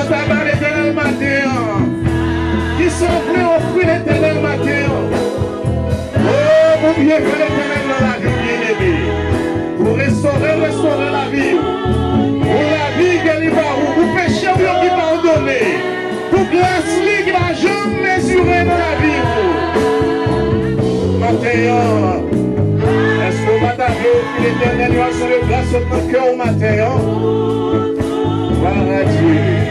tabac l'éternel matin. Qui sont prêts à offrir l'éternel matin. Oh, pour bien que l'éternel dans la vie, bien-aimé. Pour restaurer la vie. Pour la vie qui va où. Pour péché qui pardonné. Pour grâce qui va jamais mesurer dans la vie. Matin, est-ce qu'on va t'appeler l'éternel va se le grâce au cœur au matin? Gloire à Dieu.